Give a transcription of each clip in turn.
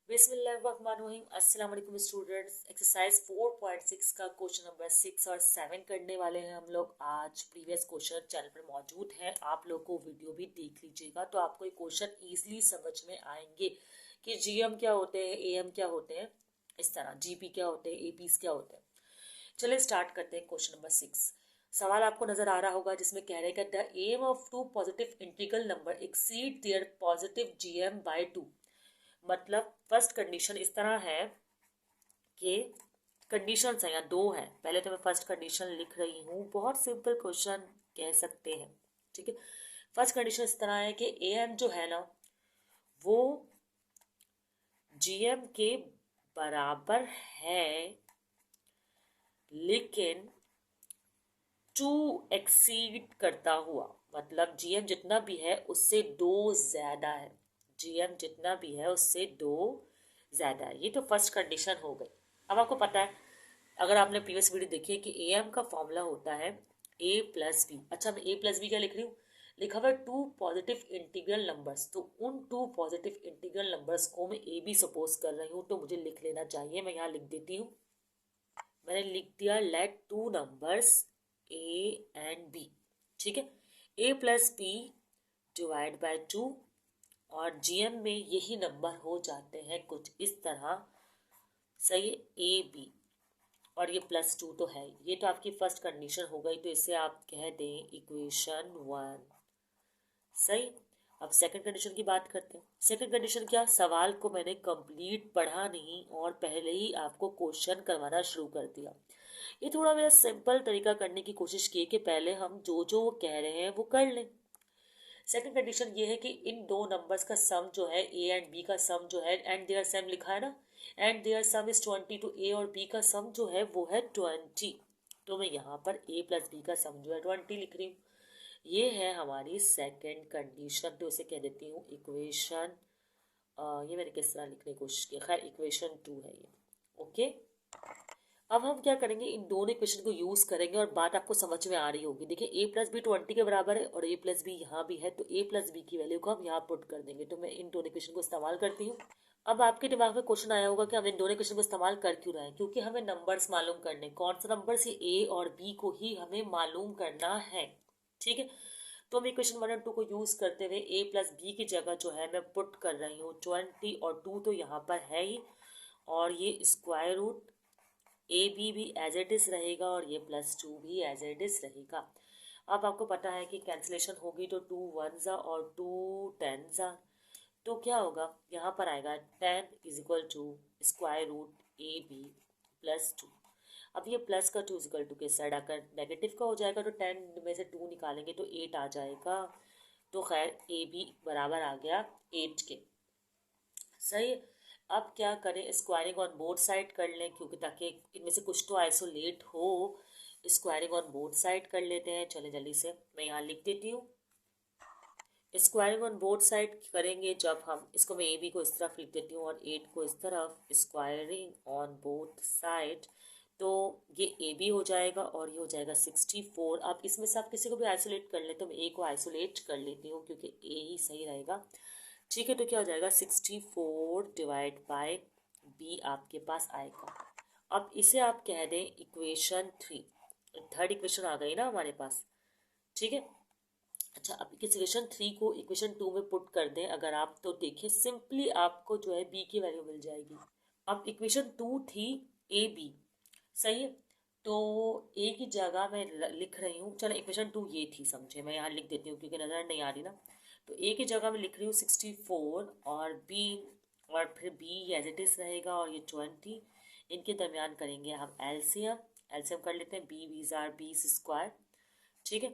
बिस्मिल्लाहिर्रहमानिर्रहीम। अस्सलाम वालेकुम स्टूडेंट्स। एक्सरसाइज 4.6 का क्वेश्चन नंबर 6 और 7 करने वाले हैं हम लोग आज। प्रीवियस क्वेश्चन चैनल पर मौजूद है, आप लोग को वीडियो भी देख लीजिएगा तो आपको ये क्वेश्चन ईजिली समझ में आएंगे कि जीएम क्या होते हैं, एएम क्या होते हैं, इस तरह जीपी क्या होते हैं, एपीस क्या होते हैं। चलिए स्टार्ट करते हैं क्वेश्चन नंबर 6। सवाल आपको नजर आ रहा होगा जिसमें कह रहे हैं the AM of two positive integral number exceed their positive GM by 2। मतलब फर्स्ट कंडीशन इस तरह है कि कंडीशन है यहाँ दो है। पहले तो मैं फर्स्ट कंडीशन लिख रही हूँ, बहुत सिंपल क्वेश्चन कह सकते हैं, ठीक है। फर्स्ट कंडीशन इस तरह है कि ए एम जो है ना वो जीएम के बराबर है, लेकिन टू एक्सीड करता हुआ, मतलब जीएम जितना भी है उससे दो ज्यादा है। जीएम जितना भी है उससे दो ज्यादा है। ये तो फर्स्ट कंडीशन हो गई। अब आपको पता है, अगर आपने प्रीवियस वीडियो देखी है कि ए एम का फॉर्मूला होता है ए प्लस बी। अच्छा, मैं ए प्लस बी क्या लिख रही हूँ, लिखा हुआ है टू पॉजिटिव इंटीग्रल नंबर्स। तो उन टू पॉजिटिव इंटीग्रल नंबर्स को मैं ए बी सपोज कर रही हूँ, तो मुझे लिख लेना चाहिए। मैं यहाँ लिख देती हूँ, मैंने लिख दिया let two numbers A and B, ठीक है। A plus B divide by two, और जीएम में यही नंबर हो जाते हैं कुछ इस तरह, सही है। ए बी और ये प्लस टू तो है, ये तो आपकी फर्स्ट कंडीशन हो गई, तो इसे आप कह दें इक्वेशन 1, सही। अब सेकंड कंडीशन की बात करते हैं। सेकंड कंडीशन क्या, सवाल को मैंने कंप्लीट पढ़ा नहीं और पहले ही आपको क्वेश्चन करवाना शुरू कर दिया। ये थोड़ा मेरा सिंपल तरीका करने की कोशिश की कि पहले हम जो जो वो कह रहे हैं वो कर लें। सेकंड कंडीशन ये है कि इन दो नंबर्स का सम जो है, ए एंड बी का सम जो है, एंड देयर सम लिखा है ना, एंड देयर सम इज 20, तो ए और बी का सम जो है वो है 20। तो मैं यहाँ पर ए प्लस बी का सम जो है 20 लिख रही हूँ। ये है हमारी सेकंड कंडीशन, तो इसे कह देती हूँ इक्वेशन, ये मैंने किस तरह लिखने की कोशिश की, खैर इक्वेशन 2 है ये, ओके। अब हम क्या करेंगे, इन दोनों इक्वेशन को यूज करेंगे और बात आपको समझ में आ रही होगी। देखिए ए प्लस बी 20 के बराबर है और ए प्लस बी यहाँ भी है, तो ए प्लस बी की वैल्यू को हम यहाँ पुट कर देंगे। तो मैं इन दोनों इक्वेशन को इस्तेमाल करती हूँ। अब आपके दिमाग में क्वेश्चन आया होगा कि हम इन दोनों इक्वेशन को इस्तेमाल कर क्यों रहे हैं, क्योंकि हमें नंबर्स मालूम करने, कौन सा नंबर से ए और बी को ही हमें मालूम करना है, ठीक है। तो हम इक्वेशन 1 और 2 को यूज करते हुए ए प्लस बी की जगह जो है मैं पुट कर रही हूँ 20, और 2 तो यहाँ पर है ही, और ये स्क्वायर रूट ए बी भी एज इट इज रहेगा और ये प्लस टू भी एज इट इज रहेगा। अब आपको पता है कि कैंसिलेशन होगी तो टू वन ज़ा और टू टेन ज़ा, तो क्या होगा, यहाँ पर आएगा 10 is equal to square root A B plus two. अब ये प्लस का 2 इज इक्वल टू के साइड आकर नेगेटिव का हो जाएगा, तो 10 में से 2 निकालेंगे तो 8 आ जाएगा। तो खैर ए बी बराबर आ गया 8 के, सही। अब क्या करें, स्क्वायरिंग ऑन बोथ साइड कर लें, क्योंकि ताकि इनमें से कुछ तो आइसोलेट हो। स्क्वायरिंग ऑन बोथ साइड कर लेते हैं, चले जल्दी से मैं यहाँ लिख देती हूँ। स्क्वायरिंग ऑन बोथ साइड करेंगे जब हम इसको, मैं ए बी को इस तरफ लिख देती हूँ और 8 को इस तरफ, स्क्वायरिंग ऑन बोथ साइड, तो ये ए बी हो जाएगा और ये हो जाएगा 64। अब इसमें से आप किसी को भी आइसोलेट कर लें, तो मैं ए को आइसोलेट कर लेती हूँ क्योंकि ए ही सही रहेगा, ठीक है। तो क्या हो जाएगा 64 डिवाइड बाय बी आपके पास आएगा। अब इसे आप कह दें इक्वेशन 3, थर्ड इक्वेशन आ गई ना हमारे पास, ठीक है। अच्छा, अब इक्वेशन 3 को इक्वेशन 2 में पुट कर दें अगर आप, तो देखिए सिंपली आपको जो है बी की वैल्यू मिल जाएगी। अब इक्वेशन 2 थी ए बी, सही है। तो ए की जगह मैं लिख रही हूँ, चलो इक्वेशन 2 ये थी, समझे, मैं यहाँ लिख देती हूँ क्योंकि नज़र नहीं आ रही ना। तो ए की जगह मैं लिख रही हूँ 64 और बी, और फिर बी एज इट इज रहेगा और ये 20, इनके दरमियान करेंगे हम एलसीएम। एलसीएम कर लेते हैं, बी बीज आर 20 स्क्वायर, ठीक है।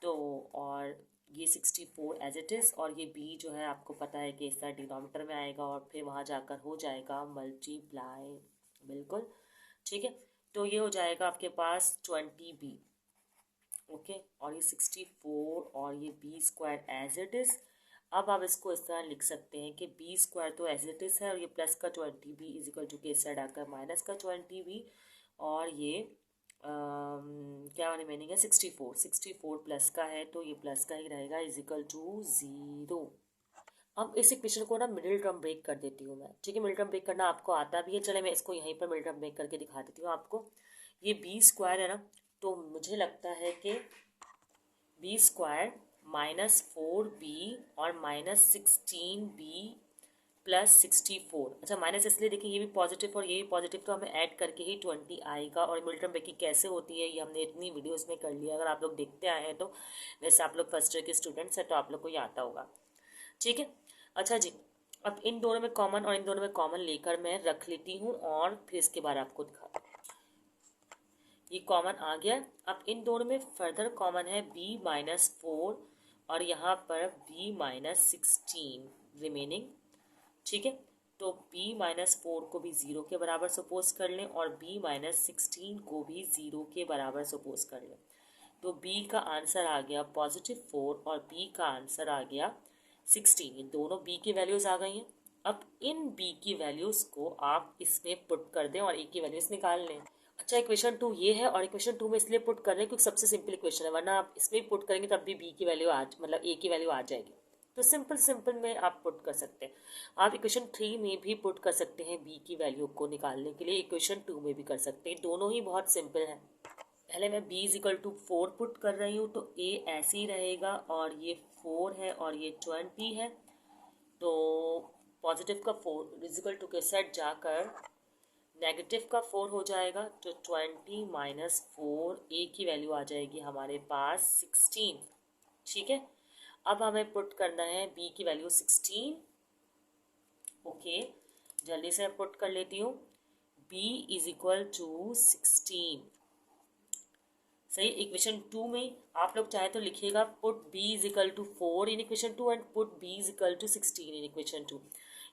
तो और ये 64 एज इट इज़, और ये बी जो है आपको पता है कि इस तरह डिनोमिनेटर में आएगा और फिर वहाँ जाकर हो जाएगा मल्टीप्लाई, बिल्कुल, ठीक है। तो ये हो जाएगा आपके पास 20 बी, ओके, और ये 64 और ये B square as it is. अब आप इसको इस तरह लिख सकते हैं कि बी स्क्वायर तो एज इट इज़ है और ये प्लस का 20 बी इज इक्वल टू के साइड आकर माइनस का 20 बी, और ये क्या वाली मीनिंग है, 64 प्लस का है तो ये प्लस का ही रहेगा इज इक्वल टू 0। अब इस इक्वेशन को ना मिडिल टर्म ब्रेक कर देती हूँ मैं, ठीक है। मिडिल टर्म ब्रेक करना आपको आता भी है, चले मैं इसको यहीं पर मिडिल टर्म ब्रेक करके दिखा देती हूँ आपको। ये बी स्क्वायर है ना, तो मुझे लगता है कि बी स्क्वायर -4b और -16b +64। अच्छा, माइनस इसलिए देखिए, ये भी पॉजिटिव और ये भी पॉजिटिव, तो हमें ऐड करके ही 20 आएगा। और मिडिल टर्म ब्रेकिंग कैसे होती है ये हमने इतनी वीडियोस में कर लिया, अगर आप लोग देखते आए हैं तो। वैसे आप लोग फर्स्ट ईयर के स्टूडेंट्स हैं तो आप लोग को ये आता होगा, ठीक है। अच्छा जी, अब इन दोनों में कॉमन और इन दोनों में कॉमन लेकर मैं रख लेती हूँ और फिर इसके बाद आपको दिखाती हूँ। ये कॉमन आ गया। अब इन दोनों में फर्दर कॉमन है b-4 और यहाँ पर b-16 रिमेनिंग, ठीक है। तो b-4 को भी 0 के बराबर सपोज कर लें और b-16 को भी 0 के बराबर सपोज कर लें। तो b का आंसर आ गया +4 और b का आंसर आ गया 16। ये दोनों b की वैल्यूज आ गई हैं। अब इन b की वैल्यूज को आप इसमें पुट कर दें और a की वैल्यूज निकाल लें। अच्छा, इक्वेशन 2 ये है और इक्वेशन 2 में इसलिए पुट कर रहे हैं क्योंकि सबसे सिंपल इक्वेशन है, वरना आप इसमें पुट करेंगे तब भी b की वैल्यू मतलब a की वैल्यू आ जाएगी। तो सिंपल सिंपल में आप पुट कर सकते हैं। आप इक्वेशन 3 में भी पुट कर सकते हैं b की वैल्यू को निकालने के लिए, इक्वेशन 2 में भी कर सकते हैं, दोनों ही बहुत सिंपल हैं। पहले मैं b = 4 पुट कर रही हूँ, तो a ऐसे ही रहेगा और ये 4 है और ये 20 है। तो पॉजिटिव का 4 के सेट जाकर नेगेटिव का 4 हो जाएगा, तो 20 - 4 a की वैल्यू आ जाएगी हमारे पास 16, ठीक है। अब हमें पुट करना है b की वैल्यू 16। ओके, जल्दी से पुट कर लेती हूँ। b = 16। सही। इक्वेशन 2 में आप लोग चाहे तो लिखिएगा put b = 4 in equation 2 and put b = 16 in equation 2।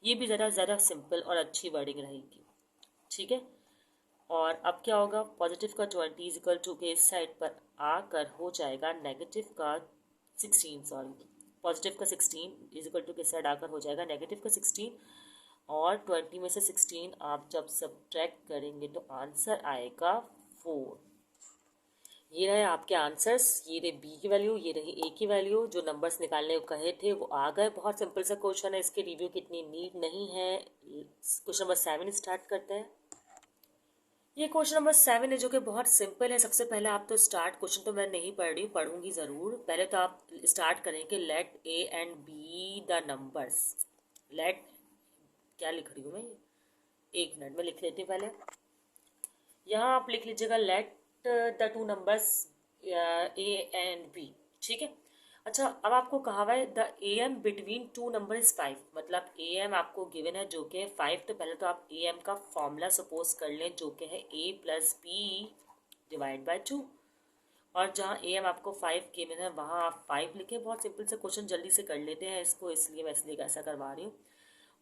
ये भी ज़रा सिंपल और अच्छी वर्डिंग रहेगी, ठीक है। और अब क्या होगा, पॉजिटिव का 20 = के इस साइड पर आकर हो जाएगा नेगेटिव का 16, सॉरी पॉजिटिव का 16 के साइड आकर हो जाएगा नेगेटिव का 16। और 20 में से 16 आप जब सब्ट्रैक्ट करेंगे तो आंसर आएगा 4। ये रहे आपके आंसर्स, ये रहे बी की वैल्यू, ये रही ए की वैल्यू। जो नंबर्स निकालने को कहे थे वो आ गए। बहुत सिंपल सा क्वेश्चन है, इसके रिव्यू की इतनी नीड नहीं है। क्वेश्चन नंबर 7 स्टार्ट करते हैं। ये क्वेश्चन नंबर 7 है जो कि बहुत सिंपल है। सबसे पहले आप तो स्टार्ट, क्वेश्चन तो मैं नहीं पढ़ रही, पढ़ूंगी ज़रूर। पहले तो आप स्टार्ट करेंगे let A and B the numbers. Let, क्या लिख रही हूँ मैं, एक मिनट में लिख लेती हूँ पहले। यहाँ आप लिख लीजिएगा let the two numbers A and B, ठीक है। अच्छा, अब आपको कहा हुआ है the A M between two number is 5, मतलब ए एम आपको गिवन है जो कि है 5। तो पहले तो आप ए एम का फॉर्मूला सपोज कर लें जो कि है a+b/2। और जहाँ ए एम आपको 5 गिवन है वहाँ आप 5 लिखें। बहुत सिंपल से क्वेश्चन, जल्दी से कर लेते हैं इसको, इसलिए मैं ऐसा करवा रही हूँ।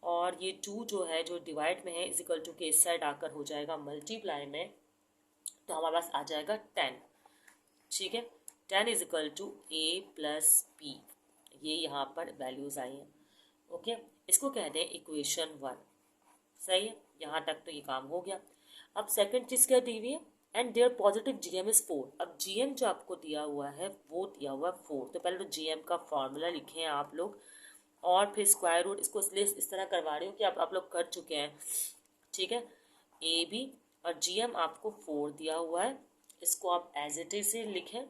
और ये 2 जो है जो डिवाइड में है = के इस साइड आकर हो जाएगा मल्टीप्लाई में, तो हमारे पास आ जाएगा 10, ठीक है। 10 = a+b, ये यहाँ पर वैल्यूज आई हैं। ओके, इसको कहते हैं इक्वेशन 1। सही है, यहाँ तक तो ये काम हो गया। अब सेकंड चीज़ क्या दी हुई है, and their positive GM is 4। अब जीएम जो आपको दिया हुआ है वो दिया हुआ है 4। तो पहले तो जीएम का फॉर्मूला लिखे हैं आप लोग और फिर स्क्वायर रूट। इसको इसलिए इस तरह करवा रही हूँ कि आप लोग कर चुके हैं, ठीक है। ए बी और जीएम आपको 4 दिया हुआ है, इसको आप एज इट इज से लिखें,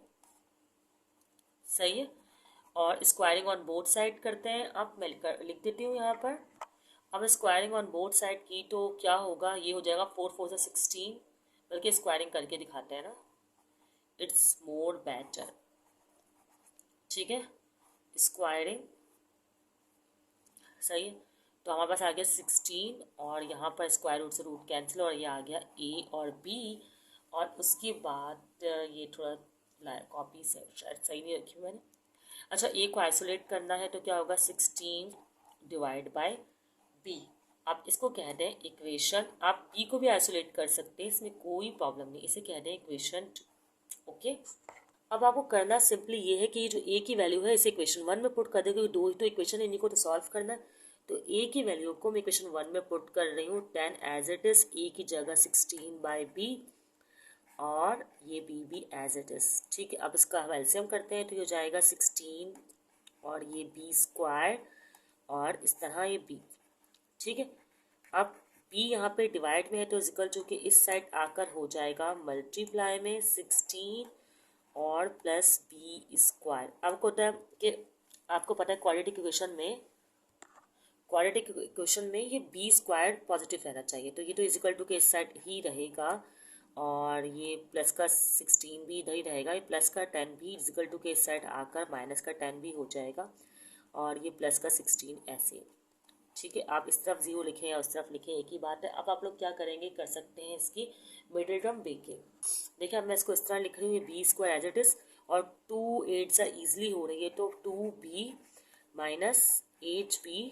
सही है। और स्क्वायरिंग ऑन बोथ साइड करते हैं। अब मैं लिख देती हूँ यहाँ पर। अब स्क्वायरिंग ऑन बोथ साइड की तो क्या होगा, ये हो जाएगा 4 4 से 16, बल्कि स्क्वायरिंग करके दिखाते हैं ना, इट्स मोर बेटर, ठीक है। स्क्वायरिंग, सही है। तो हमारे पास आ गया 16 और यहाँ पर स्क्वायर रूट से रूट कैंसिल और ये आ गया ए और बी। और उसके बाद ये थोड़ा कॉपी से शायद सही नहीं रखी मैंने। अच्छा, ए को आइसोलेट करना है तो क्या होगा, 16/b। आप इसको कहते हैं इक्वेशन। आप बी को भी आइसोलेट कर सकते हैं, इसमें कोई प्रॉब्लम नहीं, इसे कहते हैं इक्वेशन 2। ओके, अब आपको करना सिंपली ये है कि ये जो ए की वैल्यू है इसे इक्वेशन 1 में पुट कर दें, क्योंकि 2 ही तो इक्वेशन है, इन्हीं को तो सॉल्व करना है। तो ए की वैल्यू को मैं इक्वेशन 1 में पुट कर रही हूँ, 10 एज इट इज, ए की जगह 16/b और ये बी भी एज इट इज, ठीक है। अब इसका हम एलसीएम करते हैं तो ये हो जाएगा 16 और ये b² और इस तरह ये b, ठीक है। अब b यहाँ पे डिवाइड में है तो इक्वल टू के इस साइड आकर हो जाएगा मल्टीप्लाई में 16 और प्लस बी स्क्वायर। आपको पता है क्वाड्रेटिक इक्वेशन में ये बी स्क्वायर पॉजिटिव रहना चाहिए, तो ये तो इजिकल टू के इस साइड ही रहेगा और ये प्लस का 16 भी इधर ही रहेगा, ये प्लस का 10 भी इजिकल टू के इस साइड आकर माइनस का 10 भी हो जाएगा और ये प्लस का 16 ऐसे, ठीक है। आप इस तरफ 0 लिखें या उस तरफ लिखें एक ही बात है। अब आप लोग क्या करेंगे, कर सकते हैं इसकी मिडिल टर्म देके। देखिए अब मैं इसको इस तरह लिख रही हूँ, ये B square as it is और 2 8 सा ईजिली हो रही है तो 2b minus 8b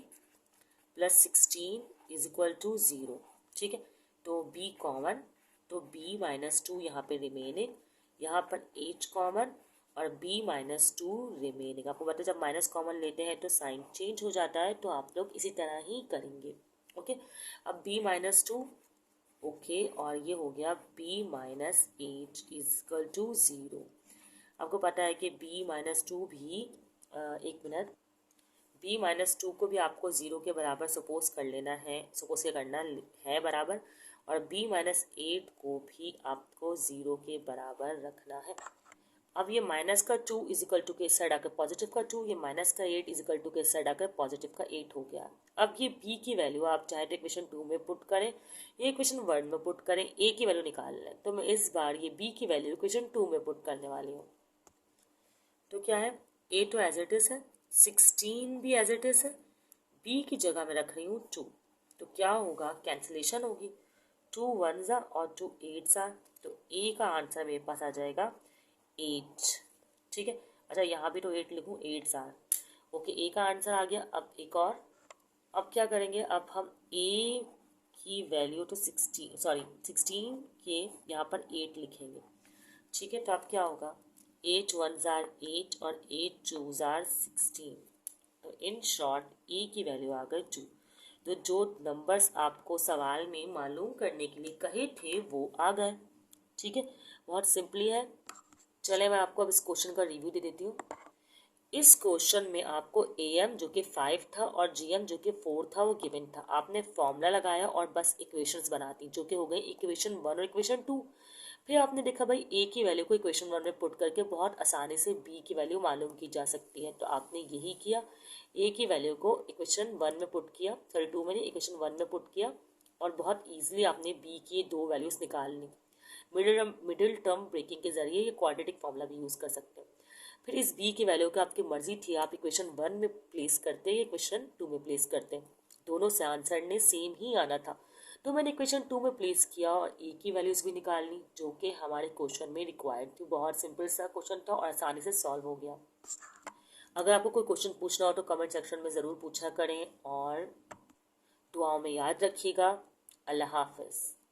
plus 16 is equal to 0, ठीक है। तो b कॉमन, तो b माइनस 2 यहाँ पे रिमेनिंग, यहाँ पर h कॉमन और b माइनस 2 रिमेनिंग। आपको पता है जब माइनस कॉमन लेते हैं तो साइन चेंज हो जाता है, तो आप लोग इसी तरह ही करेंगे, ओके। अब b माइनस 2, ओके, और ये हो गया b minus 8 is equal to 0। आपको पता है कि b माइनस 2 भी एक मिनट, b माइनस 2 को भी आपको 0 के बराबर सपोज करना है बराबर, और b माइनस 8 को भी आपको 0 के बराबर रखना है। अब ये माइनस का 2 इजिकल टू के इस साइड आकर पॉजिटिव का 2, ये माइनस का 8 इजिकल टू के इस साइड आकर पॉजिटिव का 8 हो गया। अब ये b की वैल्यू आप चाहे तो इक्वेशन 2 में पुट करें या इक्वेशन 1 में पुट करें, a की वैल्यू निकाल लें, तो मैं इस बार ये b की वैल्यू इक्वेशन 2 में पुट करने वाली हूँ। तो क्या है, a तो एज इट इज है, 16 भी एज इट इज है, b की जगह में रख रही हूँ 2, तो क्या होगा, कैंसिलेशन होगी, 2 1 ज़ा और 2 8 ज़ा, तो a का आंसर मेरे पास आ जाएगा 8, ठीक है। अच्छा यहाँ भी तो 8 लिखूँ, 8 ज़ा, ओके, a का आंसर आ गया। अब एक और, अब क्या करेंगे, अब हम a की वैल्यू तो 16 के यहाँ पर 8 लिखेंगे, ठीक है। तो अब क्या होगा, 8 1 ज़ार 8 और 8 2 ज़ार 16, तो इन शॉर्ट ए की वैल्यू आ गई 2। तो जो नंबर्स आपको सवाल में मालूम करने के लिए कहे थे वो आ गए, ठीक है। बहुत सिंपली है। चले मैं आपको अब इस क्वेश्चन का रिव्यू दे देती हूँ। इस क्वेश्चन में आपको am जो कि 5 था और gm जो कि 4 था वो गिवन था। आपने फॉर्मूला लगाया और बस इक्वेशंस बना दी, जो कि हो गई इक्वेशन 1 और इक्वेशन 2। फिर आपने देखा भाई a की वैल्यू को इक्वेशन 1 में पुट करके बहुत आसानी से b की वैल्यू मालूम की जा सकती है, तो आपने यही किया, a की वैल्यू को इक्वेशन 1 में पुट किया, सॉरी 2 में नहीं, इक्वेशन 1 में पुट किया और बहुत ईजिली आपने b की 2 वैल्यूज निकाल ली। मिडिल टर्म ब्रेकिंग के जरिए ये क्वाड्रेटिक फॉर्मूला भी यूज़ कर सकते हैं। फिर इस b की वैल्यू की आपकी मर्जी थी, आप इक्वेशन 1 में प्लेस करते या इक्वेशन 2 में प्लेस करते, दोनों से आंसर ने सेम ही आना था, तो मैंने इक्वेशन 2 में प्लेस किया और a की वैल्यूज़ भी निकाल ली जो कि हमारे क्वेश्चन में रिक्वायर्ड थी। बहुत सिंपल सा क्वेश्चन था और आसानी से सॉल्व हो गया। अगर आपको कोई क्वेश्चन पूछना हो तो कमेंट सेक्शन में ज़रूर पूछा करें और दुआओं में याद रखिएगा। अल्लाह हाफिज़।